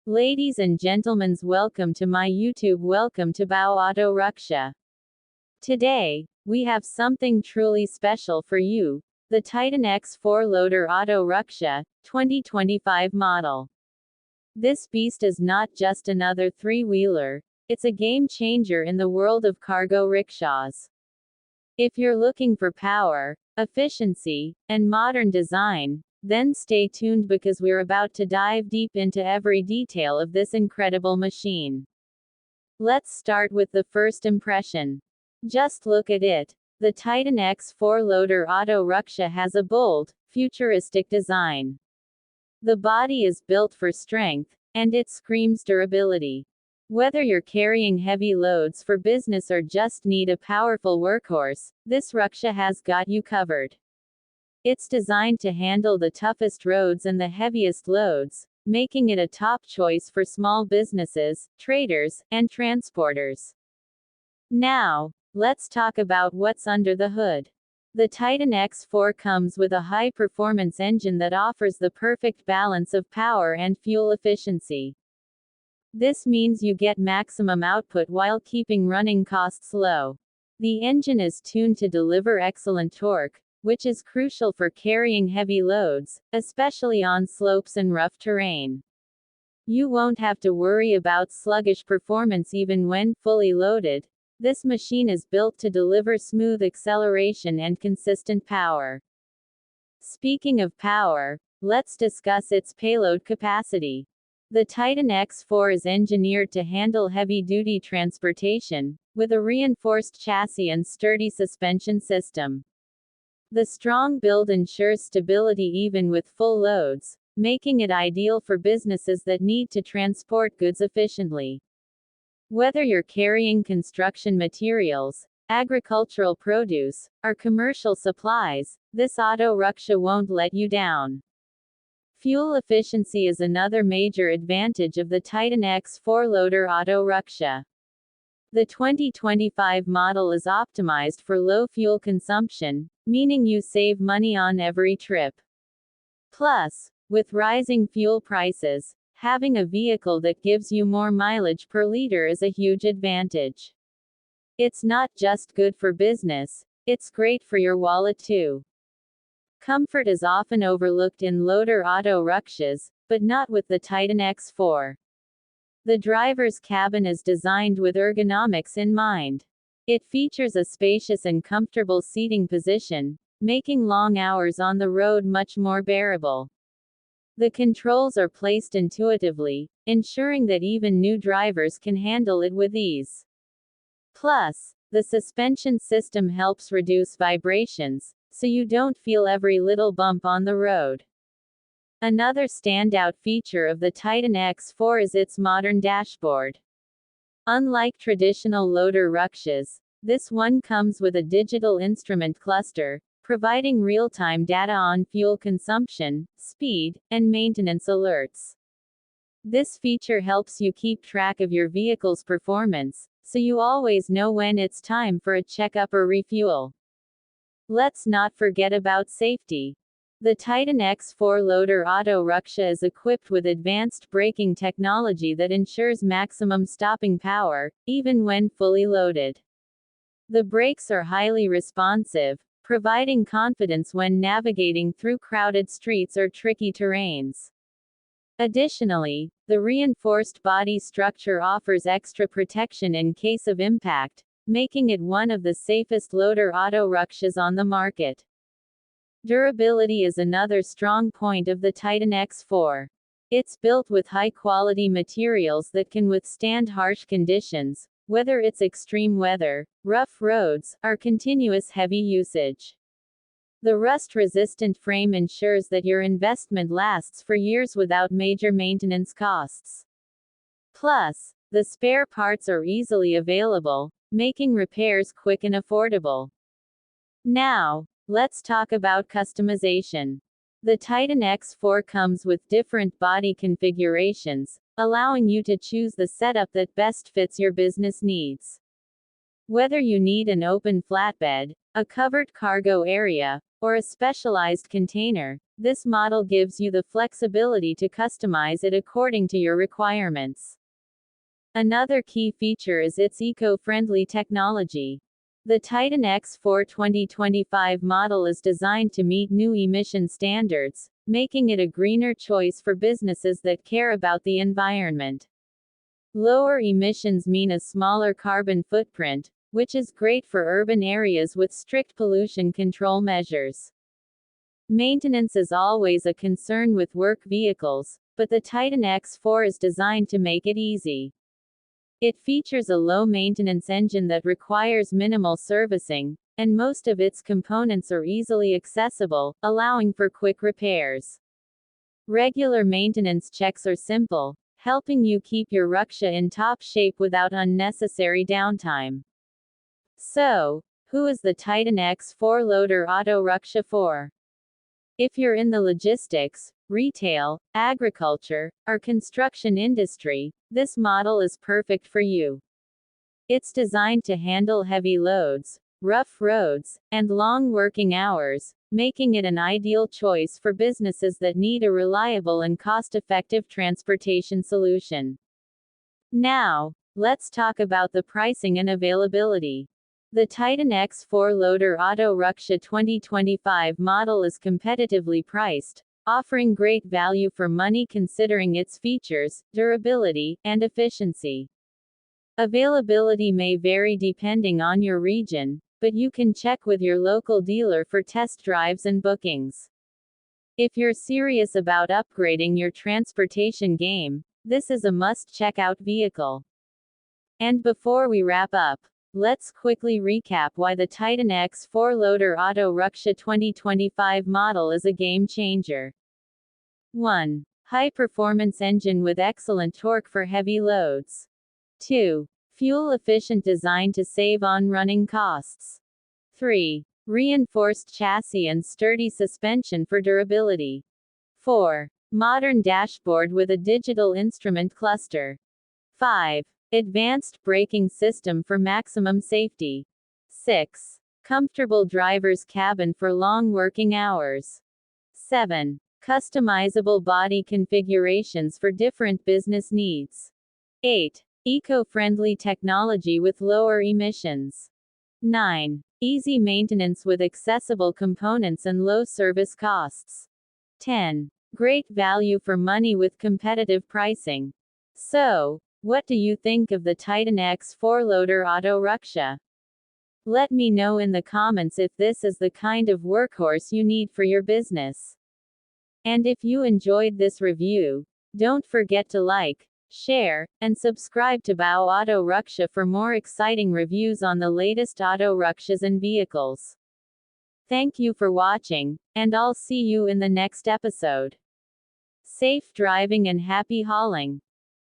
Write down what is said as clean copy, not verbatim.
Ladies and gentlemen, welcome to my YouTube. Welcome to Auto Raksha. Today, we have something truly special for you, the Titan X4 Loader Auto Raksha 2025 model. This beast is not just another three-wheeler, it's a game changer in the world of cargo rickshaws. If you're looking for power, efficiency, and modern design, then stay tuned because we're about to dive deep into every detail of this incredible machine. Let's start with the first impression. Just look at it. The Titan X4 Loader Auto Raksha has a bold, futuristic design. The body is built for strength, and it screams durability. Whether you're carrying heavy loads for business or just need a powerful workhorse, this Raksha has got you covered. It's designed to handle the toughest roads and the heaviest loads, making it a top choice for small businesses, traders, and transporters. Now, let's talk about what's under the hood. The Titan X4 comes with a high-performance engine that offers the perfect balance of power and fuel efficiency. This means you get maximum output while keeping running costs low. The engine is tuned to deliver excellent torque, which is crucial for carrying heavy loads, especially on slopes and rough terrain. You won't have to worry about sluggish performance even when fully loaded. This machine is built to deliver smooth acceleration and consistent power. Speaking of power, let's discuss its payload capacity. The Titan X4 is engineered to handle heavy-duty transportation, with a reinforced chassis and sturdy suspension system. The strong build ensures stability even with full loads, making it ideal for businesses that need to transport goods efficiently. Whether you're carrying construction materials, agricultural produce, or commercial supplies, this Auto Raksha won't let you down. Fuel efficiency is another major advantage of the Titan X4 Loader Auto Raksha. The 2025 model is optimized for low fuel consumption, meaning you save money on every trip. Plus, with rising fuel prices, having a vehicle that gives you more mileage per liter is a huge advantage. It's not just good for business, it's great for your wallet too. Comfort is often overlooked in loader auto rakshas, but not with the Titan X4. The driver's cabin is designed with ergonomics in mind. It features a spacious and comfortable seating position, making long hours on the road much more bearable. The controls are placed intuitively, ensuring that even new drivers can handle it with ease. Plus, the suspension system helps reduce vibrations, so you don't feel every little bump on the road. Another standout feature of the Titan X4 is its modern dashboard. Unlike traditional loader rakshas, this one comes with a digital instrument cluster, providing real-time data on fuel consumption, speed, and maintenance alerts. This feature helps you keep track of your vehicle's performance, so you always know when it's time for a checkup or refuel. Let's not forget about safety. The Titan X4 Loader Auto Raksha is equipped with advanced braking technology that ensures maximum stopping power, even when fully loaded. The brakes are highly responsive, providing confidence when navigating through crowded streets or tricky terrains. Additionally, the reinforced body structure offers extra protection in case of impact, making it one of the safest loader auto rakshas on the market. Durability is another strong point of the Titan X4. It's built with high-quality materials that can withstand harsh conditions, whether it's extreme weather, rough roads, or continuous heavy usage. The rust-resistant frame ensures that your investment lasts for years without major maintenance costs. Plus, the spare parts are easily available, making repairs quick and affordable. Now, let's talk about customization. The Titan X4 comes with different body configurations, allowing you to choose the setup that best fits your business needs. Whether you need an open flatbed, a covered cargo area, or a specialized container, this model gives you the flexibility to customize it according to your requirements. Another key feature is its eco-friendly technology. The Titan X4 2025 model is designed to meet new emission standards, making it a greener choice for businesses that care about the environment. Lower emissions mean a smaller carbon footprint, which is great for urban areas with strict pollution control measures. Maintenance is always a concern with work vehicles, but the Titan X4 is designed to make it easy. It features a low-maintenance engine that requires minimal servicing, and most of its components are easily accessible, allowing for quick repairs. Regular maintenance checks are simple, helping you keep your Raksha in top shape without unnecessary downtime. So, who is the Titan X4 loader Auto Raksha for? If you're in the logistics, retail, agriculture, or construction industry, this model is perfect for you. It's designed to handle heavy loads, rough roads, and long working hours, making it an ideal choice for businesses that need a reliable and cost-effective transportation solution. Now, let's talk about the pricing and availability. The Titan X4 Loader Auto Raksha 2025 model is competitively priced, offering great value for money considering its features, durability, and efficiency. Availability may vary depending on your region, but you can check with your local dealer for test drives and bookings. If you're serious about upgrading your transportation game, this is a must-check-out vehicle. And before we wrap up, let's quickly recap why the Titan X4 Loader Auto Raksha 2025 model is a game changer. 1. High-performance engine with excellent torque for heavy loads. 2. Fuel-efficient design to save on running costs. 3. Reinforced chassis and sturdy suspension for durability. 4. Modern dashboard with a digital instrument cluster. 5. Advanced braking system for maximum safety. 6. Comfortable driver's cabin for long working hours. 7. Customizable body configurations for different business needs. 8. Eco-friendly technology with lower emissions. 9. Easy maintenance with accessible components and low service costs. 10. Great value for money with competitive pricing. So, what do you think of the Titan X4 Loader Auto Raksha? Let me know in the comments if this is the kind of workhorse you need for your business. And if you enjoyed this review, don't forget to like, share, and subscribe to Auto Raksha for more exciting reviews on the latest auto rakshas and vehicles. Thank you for watching, and I'll see you in the next episode. Safe driving and happy hauling.